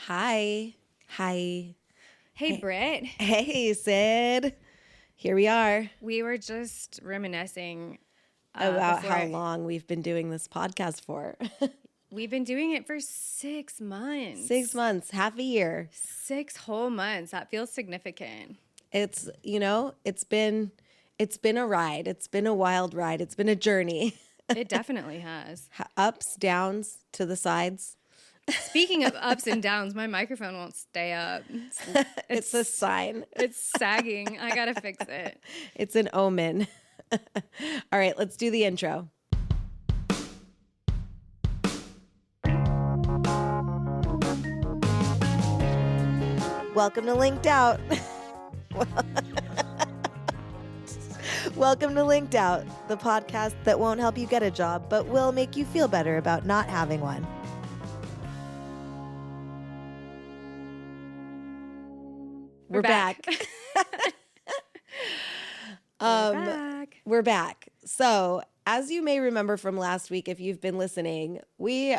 Hi. Hi. Hey, Brit. Hey, Syd. Here we are We were just reminiscing about how before. long we've been doing this podcast for. We've been doing it for 6 months. 6 months, half a year. 6 whole months. That feels significant. It's been a ride. It's been a wild ride. It's been a journey. It definitely has. Ups, downs, to the sides. Speaking of ups and downs, my microphone won't stay up. It's a sign. It's sagging. I gotta fix it. It's an omen. All right, let's do the intro. Welcome to LinkedOut. Welcome to LinkedOut, the podcast that won't help you get a job, but will make you feel better about not having one. We're back. We're back. So, as you may remember from last week, if you've been listening, we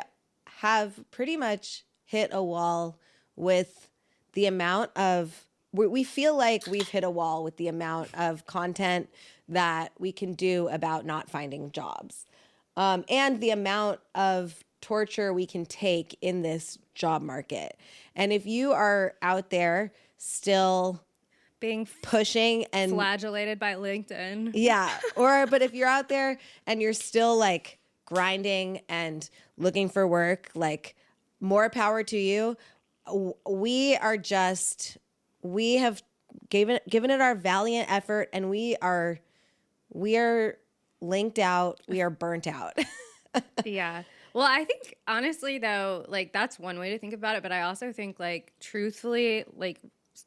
have pretty much hit a wall with the amount of, we feel like we've hit a wall with the amount of content that we can do about not finding jobs, and the amount of torture we can take in this job market. And if you are out there still being pushing and flagellated by LinkedIn. Yeah. But if you're out there and you're still like grinding and looking for work, like more power to you. We have given it our valiant effort, and we are linked out. We are burnt out. Yeah. Well, I think honestly though, like that's one way to think about it, but I also think like truthfully, like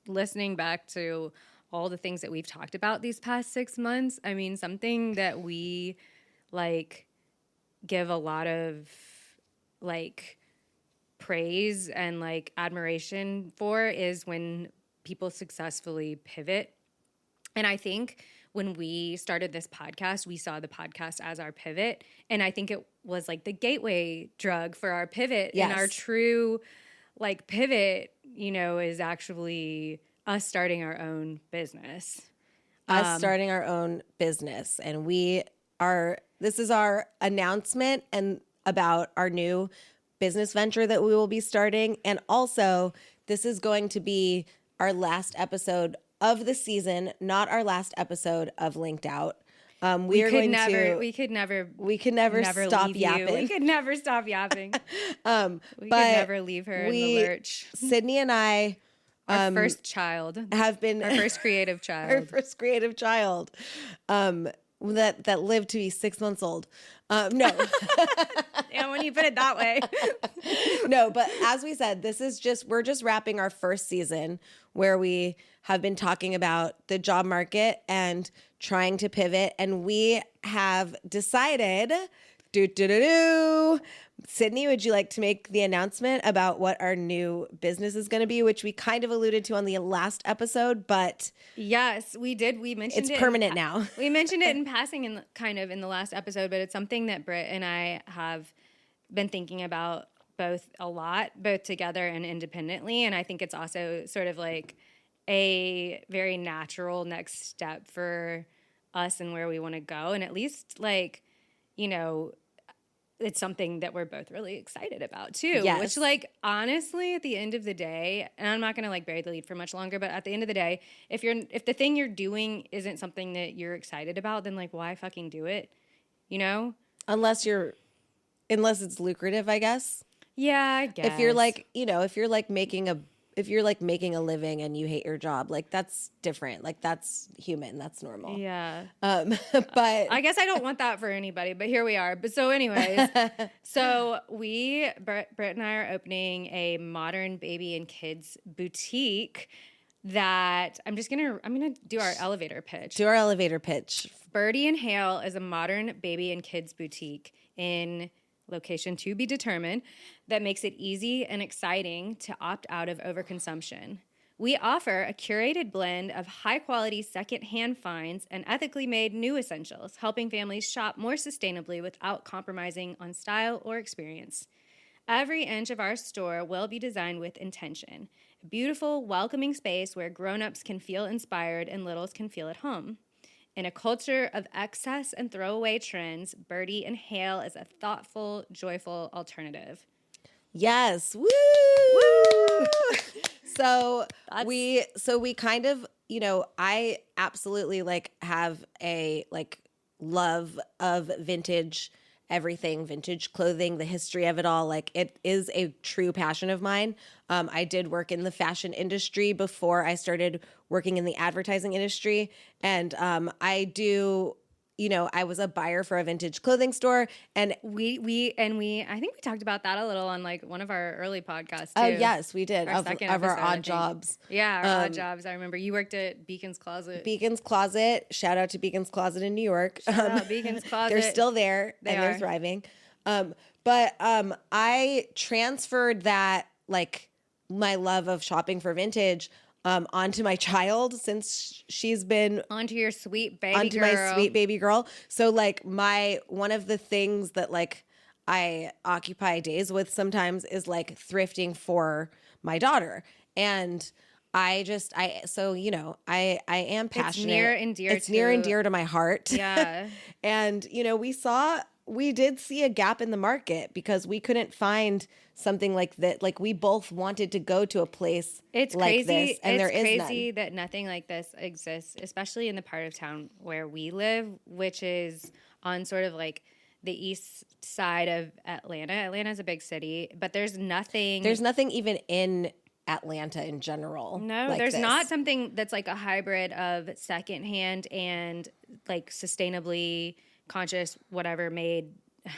listening back to all the things that we've talked about these past 6 months, I mean, something that we like give a lot of like praise and like admiration for is when people successfully pivot. And I think when we started this podcast, we saw the podcast as our pivot. And I think it was like the gateway drug for our pivot. Yes. And our true like pivot, you know, is actually us starting our own business. Starting our own business. And this is our announcement and about our new business venture that we will be starting. And also, this is going to be our last episode of the season, not our last episode of LinkedOut. We could never stop yapping. We could never stop yapping. We could never leave her in the lurch. Sydney and I, our first child, have been our first creative child. Our first creative child, that lived to be 6 months old. No. Yeah, when you put it that way. No, but as we said, we're just wrapping our first season where we have been talking about the job market and trying to pivot. And we have decided, Sydney, would you like to make the announcement about what our new business is going to be, which we kind of alluded to on the last episode, but yes, we did. We mentioned it's permanent now. We mentioned it in passing in the last episode, but it's something that Brit and I have been thinking about both together and independently. And I think it's also sort of like a very natural next step for us and where we want to go. And at least like, you know, it's something that we're both really excited about too. Yes. Which like honestly at the end of the day, and I'm not gonna like bury the lead for much longer, but at the end of the day, if the thing you're doing isn't something that you're excited about, then like why fucking do it? You know? Unless it's lucrative, I guess. Yeah, I guess. If you're making a living and you hate your job, like that's different. Like that's human. That's normal. Yeah. But I guess I don't want that for anybody, but here we are. But so anyways, Brit and I are opening a modern baby and kids boutique that I'm going to do our elevator pitch. Do our elevator pitch. Birdie and Hale is a modern baby and kids boutique in location to be determined that makes it easy and exciting to opt out of overconsumption. We offer a curated blend of high-quality secondhand finds and ethically made new essentials, helping families shop more sustainably without compromising on style or experience. Every inch of our store will be designed with intention. A beautiful, welcoming space where grown-ups can feel inspired and littles can feel at home. In a culture of excess and throwaway trends, Birdie and Hale is a thoughtful, joyful alternative. Yes. Woo! Woo! So we kind of, I absolutely like have a like love of vintage everything, vintage clothing, the history of it all. Like it is a true passion of mine. I did work in the fashion industry before I started working in the advertising industry. And I do, I was a buyer for a vintage clothing store, and we I think we talked about that a little on like one of our early podcasts too. Oh yes, we did, our of our odd jobs. Yeah, our odd jobs. I remember you worked at Beacon's Closet. Beacon's Closet. Shout out to Beacon's Closet in New York. Shout out Beacon's Closet. They're still there they're thriving. But I transferred that, like, my love of shopping for vintage onto my child, since she's been onto your sweet baby girl. My sweet baby girl. So like one of the things that like I occupy days with sometimes is like thrifting for my daughter. And I am passionate. It's near and dear to my heart. Yeah. And we did see a gap in the market because we couldn't find something like that. Like we both wanted to go to a place it's like crazy. this, and it's there is crazy none. That nothing like this exists, especially in the part of town where we live, which is on sort of like the east side of Atlanta. Atlanta's a big city, but there's nothing even in Atlanta in general. No, like there's this. not something that's like a hybrid of secondhand and like sustainably conscious, whatever made,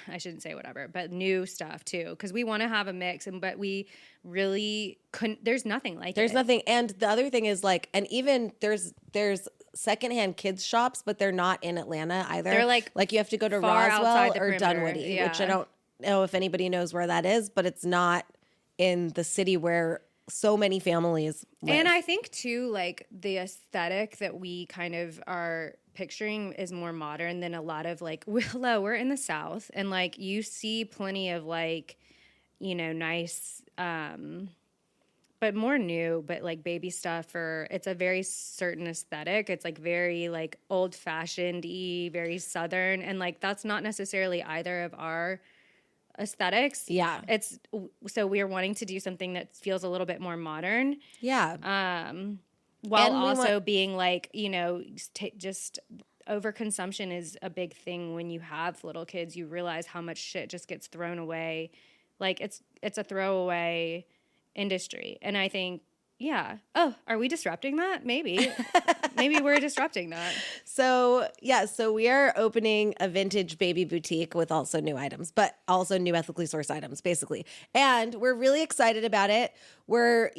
I shouldn't say whatever, but new stuff too. Because we want to have a mix, but we really couldn't. There's nothing like There's it. nothing. And the other thing is like, and even there's secondhand kids shops, but they're not in Atlanta either. They're like you have to go to Roswell or Dunwoody, which I don't know if anybody knows where that is, but it's not in the city where so many families live. And I think too, like the aesthetic that we kind of are picturing is more modern than a lot of like, we're in the South, and like you see plenty of like, nice, but more new, but like baby stuff, or it's a very certain aesthetic. It's like very like old fashioned-y, very Southern, and like that's not necessarily either of our aesthetics. Yeah. So we are wanting to do something that feels a little bit more modern. Yeah. While also being like, just overconsumption is a big thing when you have little kids. You realize how much shit just gets thrown away. Like it's a throwaway industry. And I think, yeah. Oh, are we disrupting that? Maybe. Maybe we're disrupting that. So we are opening a vintage baby boutique with also new items, but also new ethically sourced items, basically. And we're really excited about it. We're,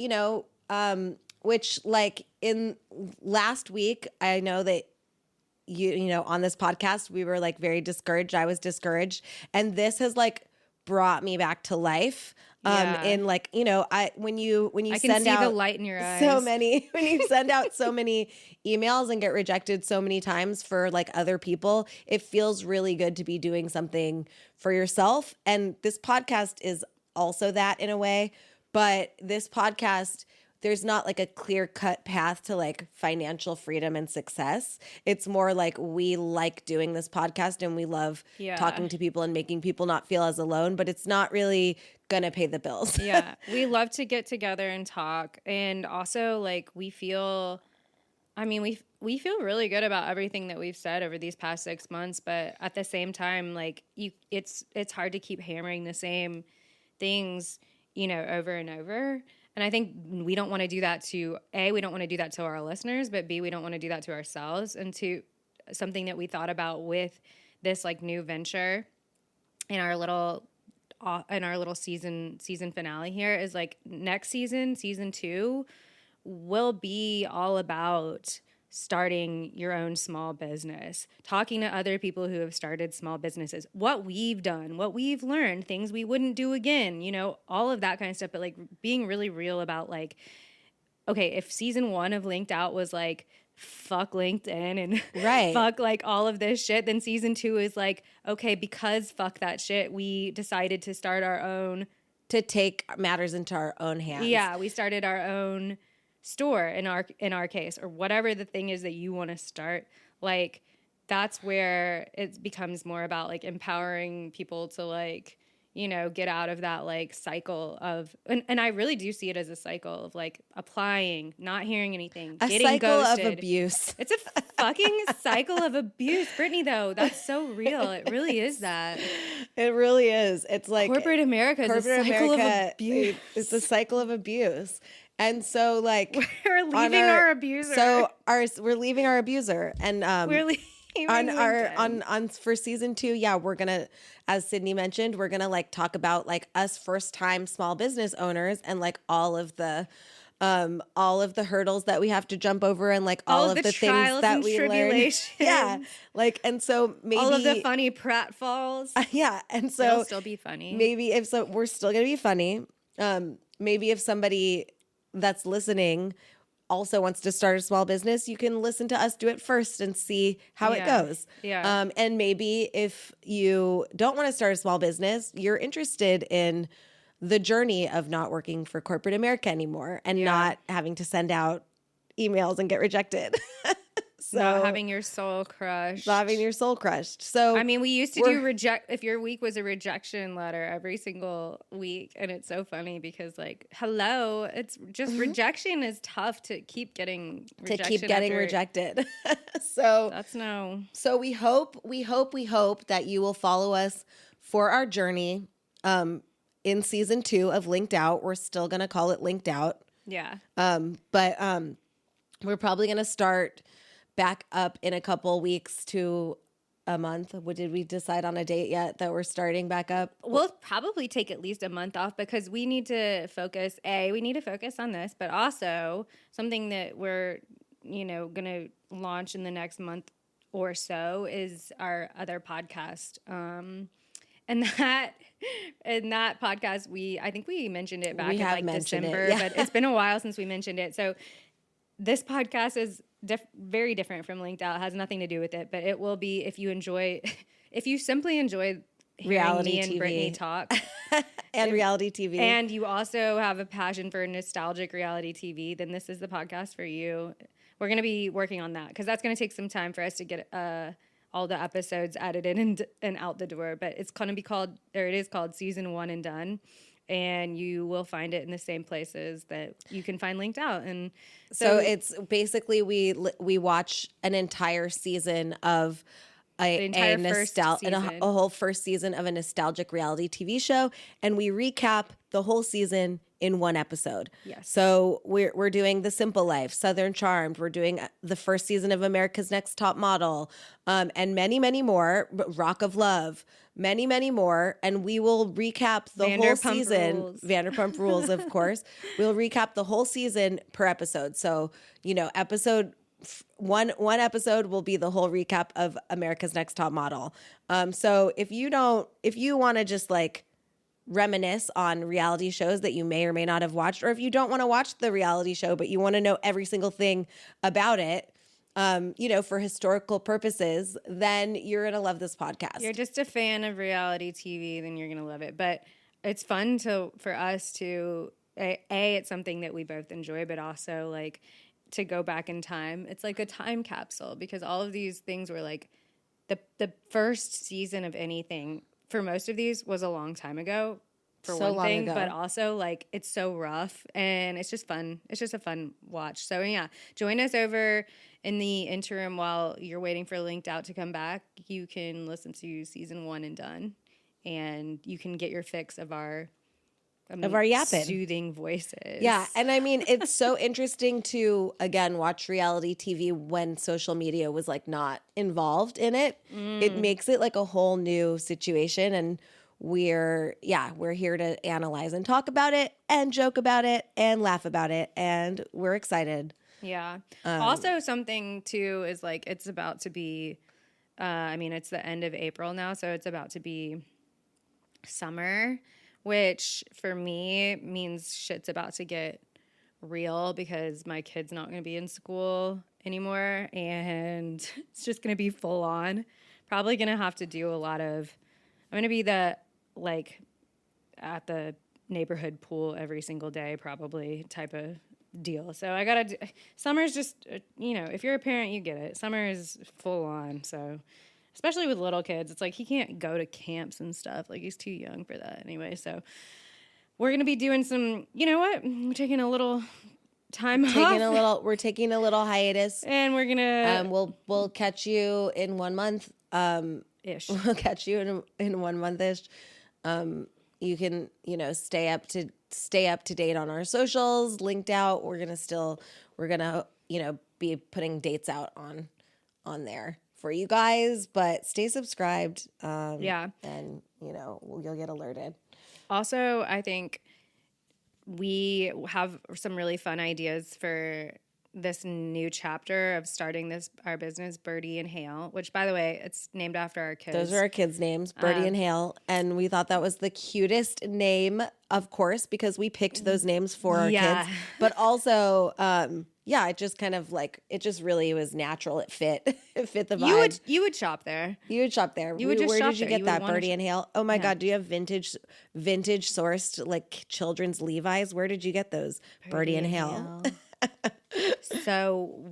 which like in last week, I know that on this podcast, we were like very discouraged. I was discouraged. And this has like brought me back to life. In like, when you I send can see out the light in your eyes. when you send out so many emails and get rejected so many times for like other people, it feels really good to be doing something for yourself. And this podcast is also that in a way, but this podcast, there's not like a clear cut path to like financial freedom and success. It's more like we like doing this podcast and we love talking to people and making people not feel as alone, but it's not really gonna pay the bills. Yeah. We love to get together and talk. And also like we feel really good about everything that we've said over these past 6 months, but at the same time, like it's hard to keep hammering the same things, over and over. And I think we don't want to do that to we don't want to do that to our listeners, but B, we don't want to do that to ourselves. And to something that we thought about with this like new venture in our little season finale here is like next season 2 will be all about starting your own small business, talking to other people who have started small businesses, what we've done, what we've learned, things we wouldn't do again, all of that kind of stuff. But like being really real about like, okay, if season 1 of LinkedOut was like, fuck LinkedIn and fuck like all of this shit, then season 2 is like, okay, because fuck that shit, we decided to start our own to take matters into our own hands. Yeah, we started our own store in our case, or whatever the thing is that you want to start. Like, that's where it becomes more about like empowering people to like, you know, get out of that like cycle of, and I really do see it as a cycle of like applying, not hearing anything, getting cycle ghosted. of abuse. It's a fucking cycle of abuse, Brittany, though. That's so real. It really is that. It really is. It's like Corporate America is a cycle of abuse. It's a cycle of abuse. And so like we're leaving our abuser. So we're leaving our abuser, and we're leaving on for season 2. Yeah, we're gonna, as Sydney mentioned, we're gonna like talk about like us first time small business owners and like all of the hurdles that we have to jump over, and like all of the things that we learn. Yeah, like, and so maybe all of the funny pratfalls. Yeah, and so it'll still be funny. Maybe if so, we're still gonna be funny. Maybe if somebody that's listening also wants to start a small business, you can listen to us do it first and see how it goes. Yeah. And maybe if you don't want to start a small business, you're interested in the journey of not working for corporate America anymore and not having to send out emails and get rejected. So not having your soul crushed. Not having your soul crushed. So I mean, we used to do if your week was a rejection letter every single week, and it's so funny because like, hello, it's just rejection is tough to keep getting rejected. So that's no. So we hope that you will follow us for our journey in season 2 of LinkedOut. We're still gonna call it LinkedOut. Yeah. But we're probably gonna start back up in a couple weeks to a month. Did we decide on a date yet that we're starting back up? We'll probably take at least a month off because we need to focus. We need to focus on this, but also something that we're, going to launch in the next month or so is our other podcast. And that podcast, I think we mentioned it back in like December, but it's been a while since we mentioned it. So this podcast is very different from LinkedOut. It has nothing to do with it, but it will be if you simply enjoy reality me and TV. Brittany talk and reality TV, and you also have a passion for nostalgic reality TV, then this is the podcast for you. We're going to be working on that because that's going to take some time for us to get all the episodes edited and out the door. But it's going to be called, or it is called, Season 1 and Done. And you will find it in the same places that you can find LinkedOut. And so it's basically we watch an entire season of a whole first season of a nostalgic reality TV show, and we recap the whole season in one episode. Yes. So we're doing The Simple Life, Southern Charmed. We're doing the first season of America's Next Top Model, and many, many more. Rock of Love, many, many more. And we will recap the whole season. Vanderpump Rules, of course. We'll recap the whole season per episode. So one episode will be the whole recap of America's Next Top Model. So if you want to just like reminisce on reality shows that you may or may not have watched, or if you don't want to watch the reality show but you want to know every single thing about it, for historical purposes, then you're gonna love this podcast. You're just a fan of reality TV, then you're gonna love it. But it's fun for us to it's something that we both enjoy, but also like to go back in time. It's like a time capsule because all of these things were like the first season of anything. For most of these was a long time ago, for one thing, but also like it's so rough and it's just fun. It's just a fun watch. So yeah, join us over in the interim while you're waiting for LinkedOut to come back. You can listen to Season 1 and Done, and you can get your fix of our yapping, soothing voices. Yeah, and I mean it's so interesting to again watch reality TV when social media was like not involved in it. It makes it like a whole new situation, and we're here to analyze and talk about it and joke about it and laugh about it, and we're excited. Yeah. Also, something too is like it's about to be. It's the end of April now, so it's about to be summer. Which for me means shit's about to get real because my kid's not going to be in school anymore and it's just going to be full on. Probably going to have to do I'm going to be at the neighborhood pool every single day, probably type of deal. So I gotta. Summer's just if you're a parent, you get it. Summer is full on. So especially with little kids, it's like he can't go to camps and stuff. Like he's too young for that anyway. So we're gonna be doing some. You know what? We're taking a little time off. We're taking a little hiatus, and we're gonna. We'll catch you in 1 month. Ish. We'll catch you in 1 month ish. You can stay up to date on our socials. Linked out. We're gonna be putting dates out on there for you guys. But stay subscribed. Yeah, and you'll get alerted. Also, I think we have some really fun ideas for this new chapter of starting our business, Birdie and Hale, which, by the way, it's named after our kids. Those are our kids' names, Birdie and Hale. And we thought that was the cutest name, of course, because we picked those names for our kids. But also, it just kind of it just really was natural. It fit. It fit the vibe. You would shop there. You would shop there. You would just Where shop did you there. get that, Birdie and Hale? Oh my God, do you have vintage sourced children's Levi's? Where did you get those? Birdie and Hale. So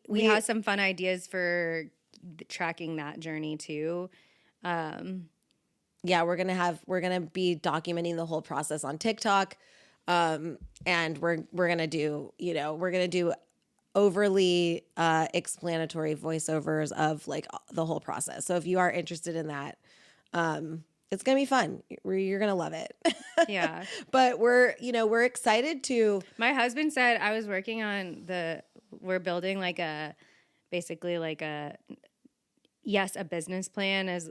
we have some fun ideas for tracking that journey too. We're gonna be documenting the whole process on TikTok, and we're gonna do overly explanatory voiceovers of the whole process. So if you are interested in that, it's gonna be fun. You're gonna love it. Yeah. But we're excited to. My husband said I was working on we're building a business plan as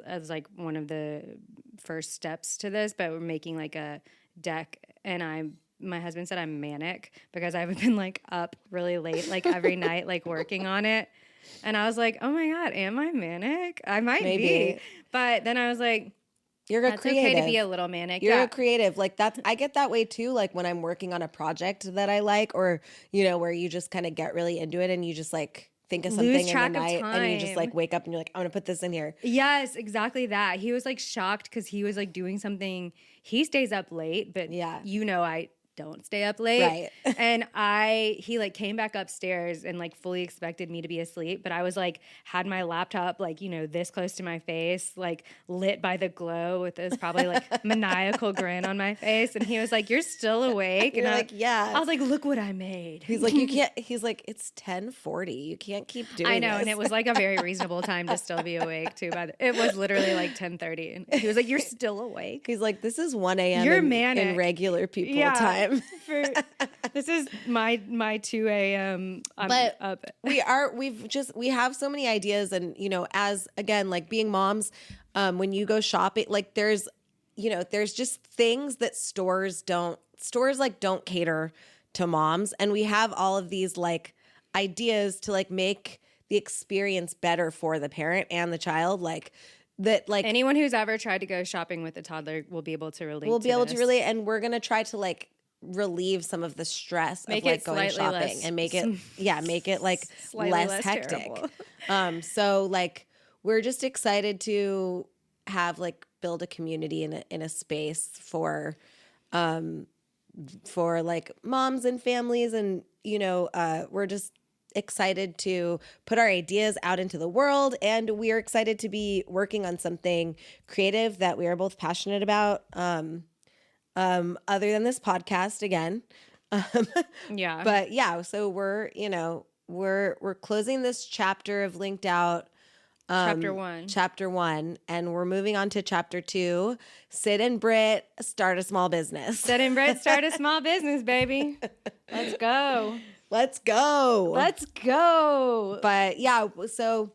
one of the first steps to this, but we're making a deck, and my husband said I'm manic because I've been up really late every night working on it. And I was like, oh my God, am I manic? I might be. But then I was like, you're a that's creative. okay to be a little manic. You're a creative. I get that way too. When I'm working on a project that I like, or where you just kind of get really into it and you just think of something in the night and you just wake up and you're like, I'm gonna put this in here. Yes, exactly that. He was shocked because he was doing something. He stays up late, but I don't stay up late. Right. And he came back upstairs and fully expected me to be asleep. But I was had my laptop, this close to my face, lit by the glow with this probably maniacal grin on my face. And he was like, you're still awake. You're and yeah. I was like, look what I made. He's like, you can't, he's like, it's 10:40. You can't keep doing I know. this. And it was a very reasonable time to still be awake too. It was literally 10:30. And he was like, you're still awake. He's like, this is 1 a.m. You're manic. In regular people time. This is my 2 a.m. But up. we have so many ideas, and as again, being moms, when you go shopping, there's just things that stores don't cater to moms, and we have all of these ideas to make the experience better for the parent and the child, anyone who's ever tried to go shopping with a toddler will be able to relate. And we're gonna try to relieve some of the stress of going shopping and make it less hectic. So we're just excited to have build a community in a space for moms and families, and we're just excited to put our ideas out into the world, and we're excited to be working on something creative that we are both passionate about. Other than this podcast again. Yeah. But so we're closing this chapter of Linked Out. Chapter 1. And we're moving on to chapter 2. Syd and Brit start a small business. Syd and Brit start a small business, baby. Let's go. Let's go. Let's go. But so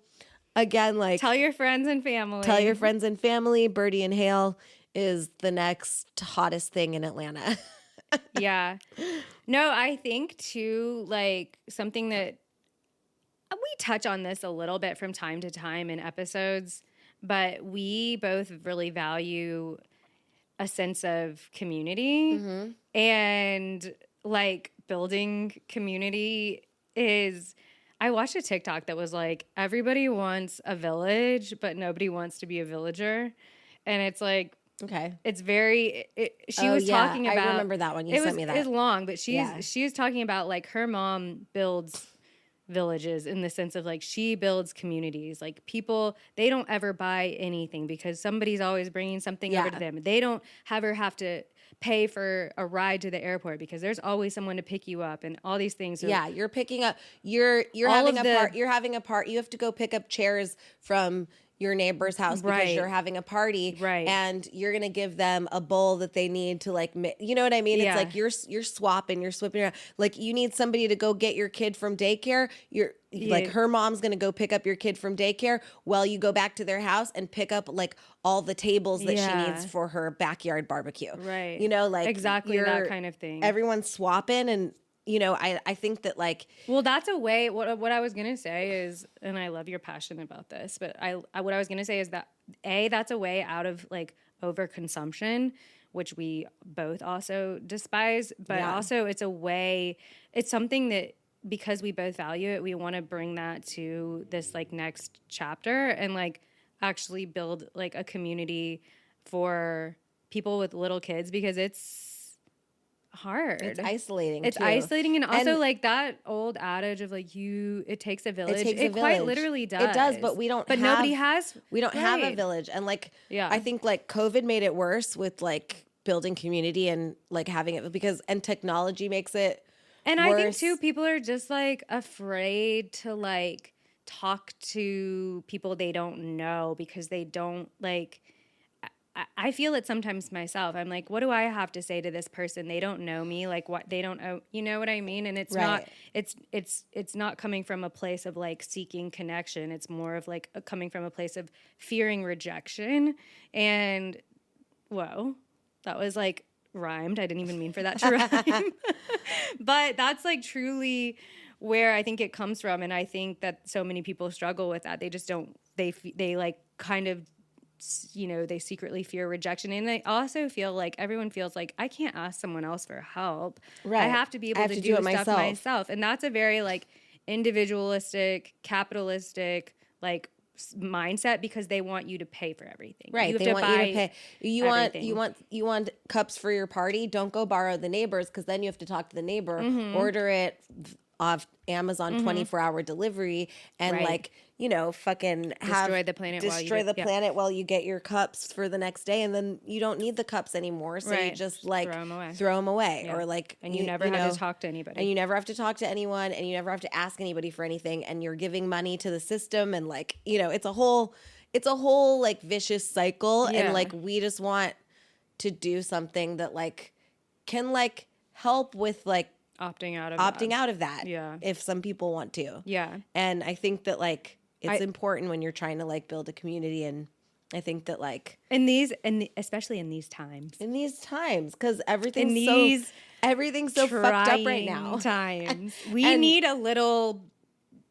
again, tell your friends and family. Birdie and Hale is the next hottest thing in Atlanta. Yeah. No, I think too, something that we touch on this a little bit from time to time in episodes, but we both really value a sense of community, and building community is. I watched a TikTok that was everybody wants a village, but nobody wants to be a villager. And it's Okay. It's very, she was talking about. I remember that one. You sent me that. It's long, but she was talking about like her mom builds villages in the sense of like she builds communities. Like people, they don't ever buy anything because somebody's always bringing something over to them. They don't ever have to pay for a ride to the airport because there's always someone to pick you up and all these things. So you're picking up. You're having a part. You're having a part. You have to go pick up chairs from your neighbor's house because you're having a party, and you're gonna give them a bowl that they need to like, you know what I mean? It's like you're swapping, you're swapping around. Like you need somebody to go get your kid from daycare. Like her mom's gonna go pick up your kid from daycare while you go back to their house and pick up like all the tables that she needs for her backyard barbecue. Right. You know, like exactly that kind of thing. Everyone's swapping and. You know, I think that like... Well, that's a way... What I was going to say is, and I love your passion about this, but what I was going to say is that, that's a way out of like overconsumption, which we both also despise, but also it's a way... It's something that, because we both value it, we want to bring that to this like next chapter and like actually build like a community for people with little kids because it's hard. It's isolating. It's isolating, and also like that old adage of like it takes a village. It quite literally does. It does, but we don't. But nobody has. We don't have a village, and like I think like COVID made it worse with like building community and like having it and technology makes it. And worse. I think too, people are just like afraid to like talk to people they don't know because they don't like. I feel it sometimes myself. I'm like, what do I have to say to this person? They don't know me. Like, what they don't know, you know what I mean? And it's not. It's not coming from a place of like seeking connection. It's more of like coming from a place of fearing rejection. And whoa, that was like rhymed. I didn't even mean for that to rhyme. But that's like truly where I think it comes from. And I think that so many people struggle with that. They just don't. They like kind of. You know, they secretly fear rejection, and they also feel like everyone feels like I can't ask someone else for help. Right. I have to be able to do stuff myself, and that's a very like individualistic, capitalistic like mindset because they want you to pay for everything. Right. They want you to pay. You want cups for your party. Don't go borrow the neighbor's because then you have to talk to the neighbor. Order it off Amazon 24-hour delivery and like, you know, fucking destroy the planet while you get your cups for the next day, and then you don't need the cups anymore, so you just like throw them away or like, and you never have to talk to anybody, and you never have to talk to anyone, and you never have to ask anybody for anything, and you're giving money to the system, and like, you know, it's a whole like vicious cycle, and like we just want to do something that like can like help with like opting out of that. Yeah. If some people want to. Yeah. And I think that like it's important when you're trying to like build a community, and I think that like especially in these times. Because everything's so fucked up right now. Times. We need a little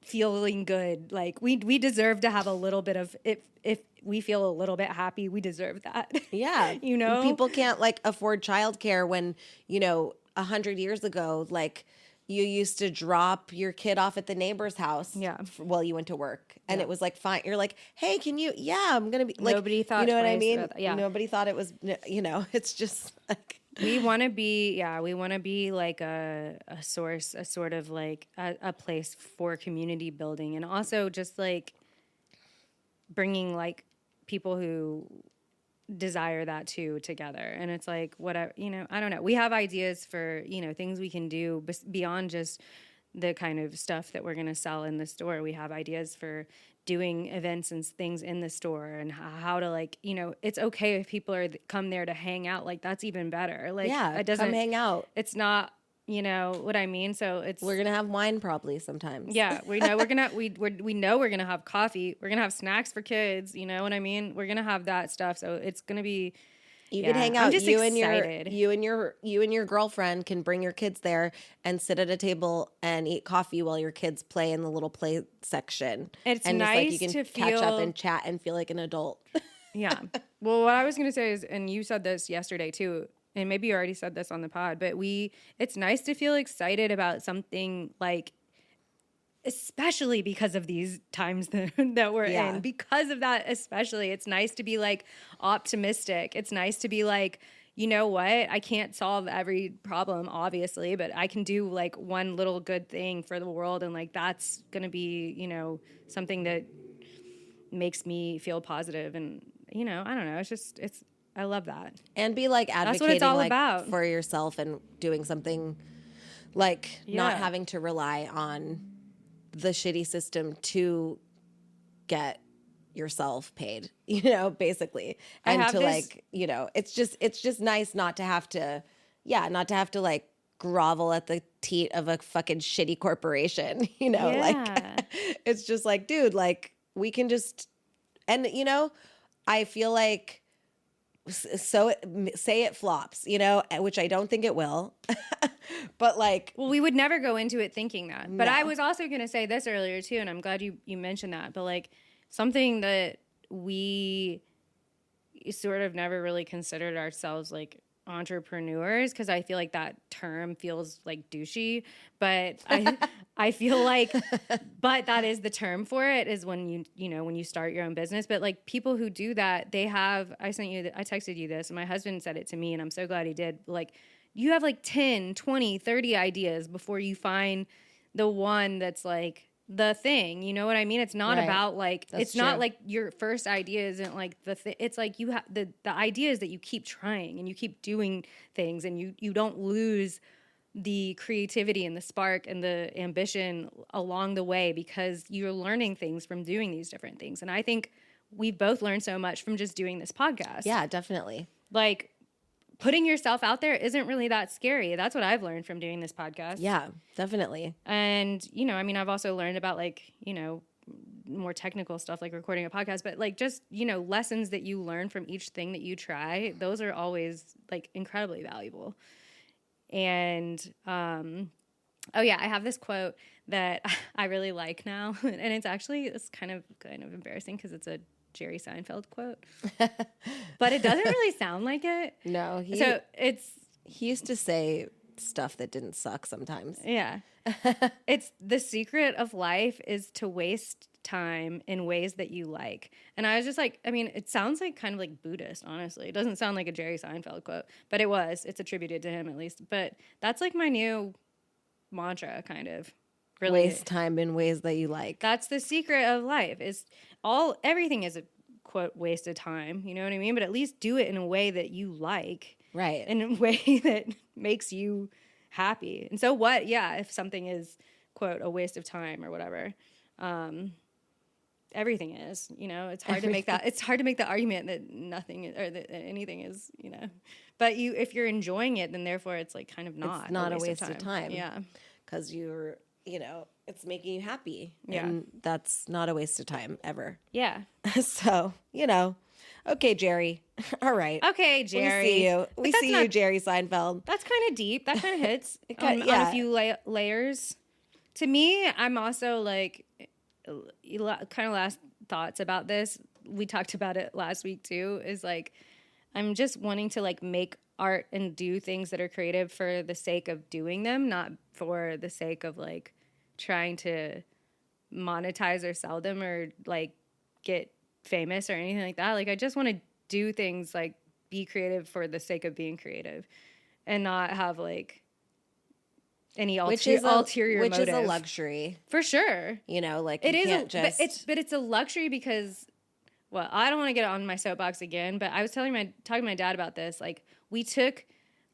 feeling good. Like we deserve to have a little bit of if we feel a little bit happy, we deserve that. Yeah. You know? People can't like afford childcare when, you know, 100 years ago, like you used to drop your kid off at the neighbor's house while you went to work. And it was like, fine. You're like, hey, can you, I'm going to be like, nobody thought, you know what I mean? Yeah. Nobody thought it was, you know, it's just like. We want to be like a source, a sort of like a place for community building. And also just like bringing like people who desire that too together. And it's like, whatever, you know, I don't know. We have ideas for, you know, things we can do beyond just the kind of stuff that we're going to sell in the store. We have ideas for doing events and things in the store and how to like, you know, it's okay if people come there to hang out. Like that's even better. Like it doesn't come hang out. It's not, you know what I mean? So we're going to have wine probably sometimes. Yeah. We know we know we're going to have coffee. We're going to have snacks for kids. You know what I mean? We're going to have that stuff. So it's going to be, you can hang out. I'm just excited. You and your girlfriend can bring your kids there and sit at a table and eat coffee while your kids play in the little play section. It's and nice just like you can catch up and chat and feel like an adult. Yeah. Well, what I was going to say is, and you said this yesterday too, and maybe you already said this on the pod, but it's nice to feel excited about something like especially because of these times that we're in, because of that, especially, it's nice to be like optimistic. It's nice to be like, you know what? I can't solve every problem, obviously, but I can do like one little good thing for the world. And like, that's going to be, you know, something that makes me feel positive. And, you know, I don't know. I love that. And be like advocating that's what it's all like about. for yourself and doing something like not having to rely on the shitty system to get yourself paid, you know, basically. And to like, you know, it's just nice not to have to like grovel at the teat of a fucking shitty corporation, you know, like it's just like, dude, like we can just, and you know, I feel like say it flops, you know, which I don't think it will. But like, well, we would never go into it thinking that. But I was also going to say this earlier too, and I'm glad you mentioned that. But like something that we sort of never really considered ourselves like entrepreneurs, because I feel like that term feels like douchey, but I feel like, but that is the term for it, is when you know, when you start your own business. But like people who do that, they have, I texted you this, and my husband said it to me, and I'm so glad he did. Like you have like 10, 20, 30 ideas before you find the one that's like the thing, you know what I mean? It's not about like, it's not like your first idea isn't like the thing. It's like you have the idea is that you keep trying and you keep doing things, and you don't lose the creativity and the spark and the ambition along the way, because you're learning things from doing these different things. And I think we've both learned so much from just doing this podcast. Yeah, definitely. Like putting yourself out there isn't really that scary. That's what I've learned from doing this podcast. Yeah, definitely. And, you know, I mean, I've also learned about like, you know, more technical stuff like recording a podcast, but like just, you know, lessons that you learn from each thing that you try, those are always like incredibly valuable. And, oh yeah, I have this quote that I really like now, and it's kind of embarrassing because it's a Jerry Seinfeld quote, but it doesn't really sound like it. No, he used to say stuff that didn't suck sometimes. Yeah. It's the secret of life is to waste time in ways that you like. And I was just like, I mean, it sounds like kind of like Buddhist, honestly. It doesn't sound like a Jerry Seinfeld quote, but it's attributed to him at least. But that's like my new mantra, kind of. Really. Waste time in ways that you like. That's the secret of life, is everything is a quote waste of time, you know what I mean? But at least do it in a way that you like. Right. In a way that makes you happy. And so what, if something is quote a waste of time or whatever, everything is, you know, it's hard to make the argument that nothing is, or that anything is, you know, but if you're enjoying it, then therefore it's like kind of not a waste of time. Yeah. Because you know, it's making you happy. Yeah. And that's not a waste of time ever. Yeah. So, you know, okay, Jerry. All right. Okay, Jerry. We see you, Jerry Seinfeld. That's kind of deep. That kind of hits on a few layers. To me, I'm also like, kind of last thoughts about this. We talked about it last week too, is like, I'm just wanting to like make art and do things that are creative for the sake of doing them, not for the sake of like trying to monetize or sell them or like get famous or anything like that. Like I just want to do things like be creative for the sake of being creative and not have like any ulterior motive. Which is a luxury. For sure. You know, like it is, but it's a luxury because, well, I don't want to get on my soapbox again, but I was talking to my dad about this. Like we took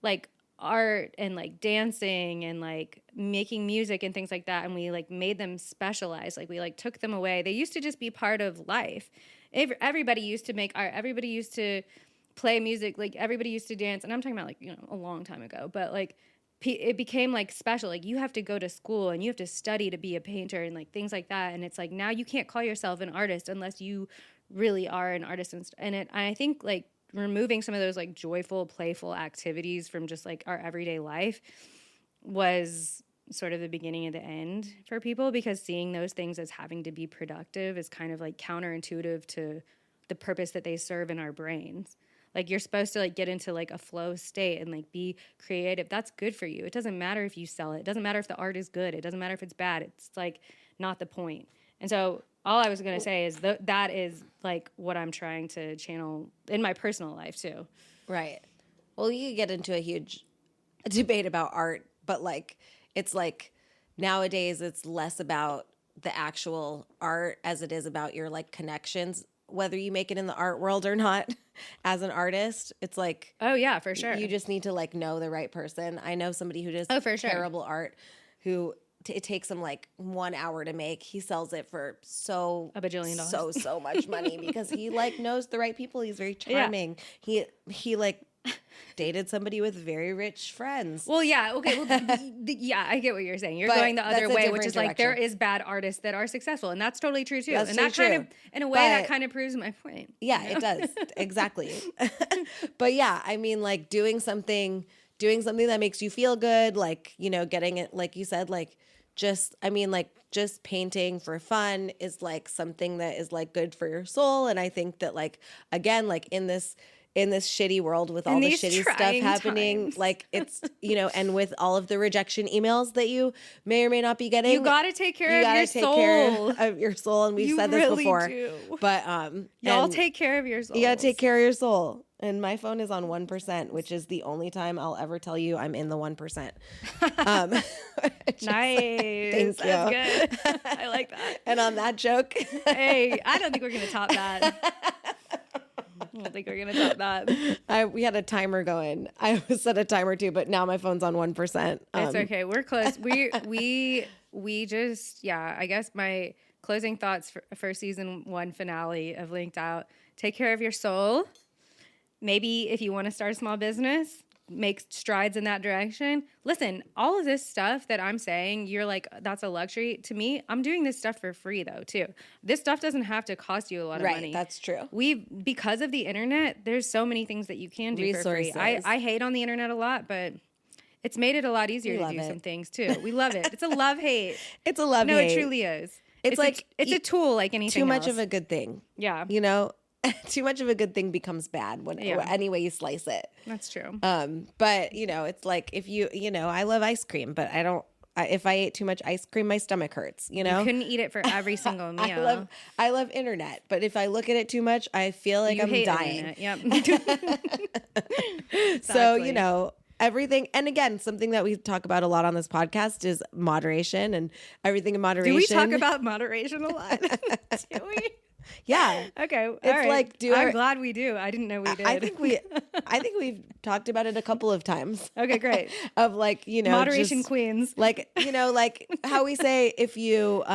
like art and like dancing and like making music and things like that, and we like made them specialized. Like we like took them away. They used to just be part of life. Everybody used to make art. Everybody used to play music. Like everybody used to dance. And I'm talking about like, you know, a long time ago, but like it became like special. Like you have to go to school and you have to study to be a painter and like things like that. And it's like, now you can't call yourself an artist unless you really are an artist. And I think like removing some of those like joyful, playful activities from just like our everyday life was sort of the beginning of the end for people, because seeing those things as having to be productive is kind of like counterintuitive to the purpose that they serve in our brains. Like you're supposed to like get into like a flow state and like be creative. That's good for you. It doesn't matter if you sell it. It doesn't matter if the art is good. It doesn't matter if it's bad. It's like not the point. And so all I was going to say is that is like what I'm trying to channel in my personal life too. Right. Well, you could get into a huge debate about art, but like, it's like nowadays it's less about the actual art as it is about your like connections, whether you make it in the art world or not as an artist. It's like, oh yeah, for sure. You just need to like know the right person. I know somebody who does for sure. terrible art who it takes him like 1 hour to make. He sells it for a bajillion dollars. so much money because he like knows the right people. He's very charming. Yeah. He like dated somebody with very rich friends. Well, yeah, okay. Well, yeah, I get what you're saying. You're going the other way, which is direction. like there is bad artists that are successful, and that's totally true too. That's and that true. kind of, in a way, that kind of proves my point. Yeah, it does. Exactly. But yeah, I mean, like doing something that makes you feel good, like, you know, getting it, like you said, like just painting for fun is like something that is like good for your soul. And I think that like, again, like in this shitty world with all the shitty stuff happening, times. like it's, you know, and with all of the rejection emails that you may or may not be getting, you got to take care of your soul. Of your soul. And we've said this really before, do. But, y'all take care of your soul. You got to take care of your soul. And my phone is on 1%, which is the only time I'll ever tell you I'm in the 1%. Nice. Thank you. That's good. I like that. And on that joke. Hey, I don't think we're going to top that. I don't think we're going to top that. We had a timer going. I set a timer too, but now my phone's on 1%. It's okay. We're close. We just, yeah, I guess my closing thoughts for season 1 finale of LinkedOut. Take care of your soul. Maybe if you want to start a small business, make strides in that direction. Listen, all of this stuff that I'm saying, you're like, that's a luxury. To me, I'm doing this stuff for free though, too. This stuff doesn't have to cost you a lot of money. Right, that's true. Because of the internet, there's so many things that you can do Resources. for free. I hate on the internet a lot, but it's made it a lot easier to do some things too. We love it. It's a love-hate. It's a love-hate. No, it truly is. It's like, it's a tool like anything else. Too much else. of a good thing. Yeah. You know? Too much of a good thing becomes bad any way you slice it. That's true. But you know, it's like if you know, I love ice cream, but if I ate too much ice cream, my stomach hurts, you know? You couldn't eat it for every single meal. I love internet, but if I look at it too much, I feel like I'm dying. Yep. So, you know, everything. And again, something that we talk about a lot on this podcast is moderation and everything in moderation. Do we talk about moderation a lot? Do we? Yeah. Okay. It's right. Like I'm glad we do. I didn't know we did. I think we've talked about it a couple of times. Okay, great. Of like, you know, moderation queens. Like, you know, like how we say if you're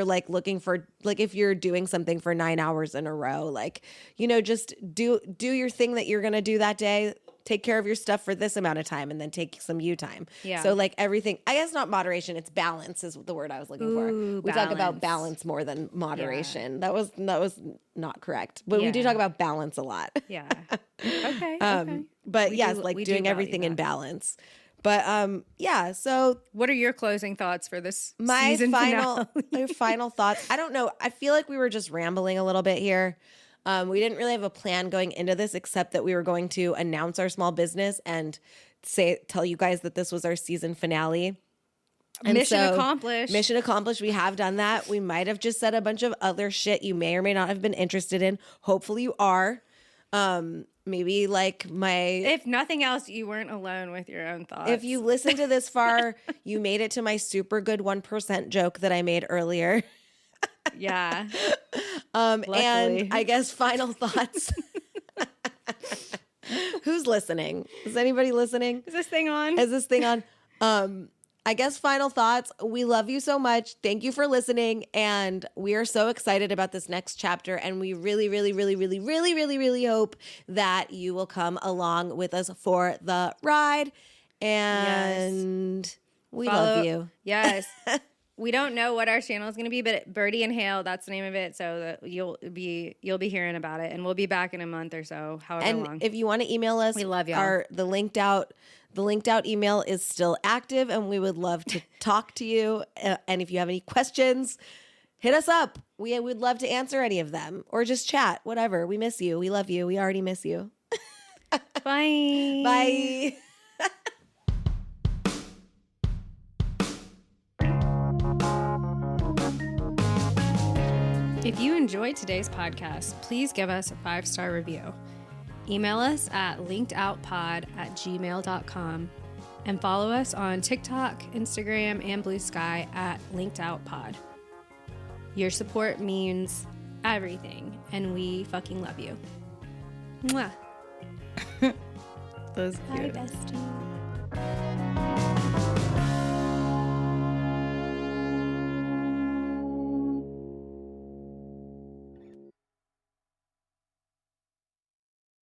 like looking for, like if you're doing something for 9 hours in a row, like, you know, just do your thing that you're going to do that day. Take care of your stuff for this amount of time and then take some you time. Yeah. So like everything, I guess not moderation, it's balance is the word I was looking for. We talk about balance more than moderation. Yeah. That was not correct. But we do talk about balance a lot. Yeah. Okay. But yes, like doing everything in balance. But yeah, so what are your closing thoughts for this my season finale? My final thoughts. I don't know. I feel like we were just rambling a little bit here. We didn't really have a plan going into this except that we were going to announce our small business and tell you guys that this was our season finale. And mission accomplished. Mission accomplished. We have done that. We might have just said a bunch of other shit you may or may not have been interested in. Hopefully you are. Maybe like if nothing else, you weren't alone with your own thoughts. If you listened to this far, you made it to my super good 1% joke that I made earlier. Yeah. And I guess final thoughts. Who's listening? Is anybody listening? Is this thing on? I guess final thoughts. We love you so much. Thank you for listening. And we are so excited about this next chapter. And we really, really, really, really, really, really, really hope that you will come along with us for the ride. And we love you. Yes. We don't know what our channel is going to be, but Birdie and Hale, that's the name of it. So that you'll be hearing about it, and we'll be back in a month or so, however long. And if you want to email us, we love y'all. The LinkedOut email is still active, and we would love to talk to you. And if you have any questions, hit us up. We would love to answer any of them, or just chat. Whatever. We miss you. We love you. We already miss you. Bye. Bye. If you enjoyed today's podcast, please give us a 5-star review. Email us at linkedoutpod@gmail.com and follow us on TikTok, Instagram, and Blue Sky at LinkedOutPod. Your support means everything, and we fucking love you. Mwah. That was cute. Bye, bestie.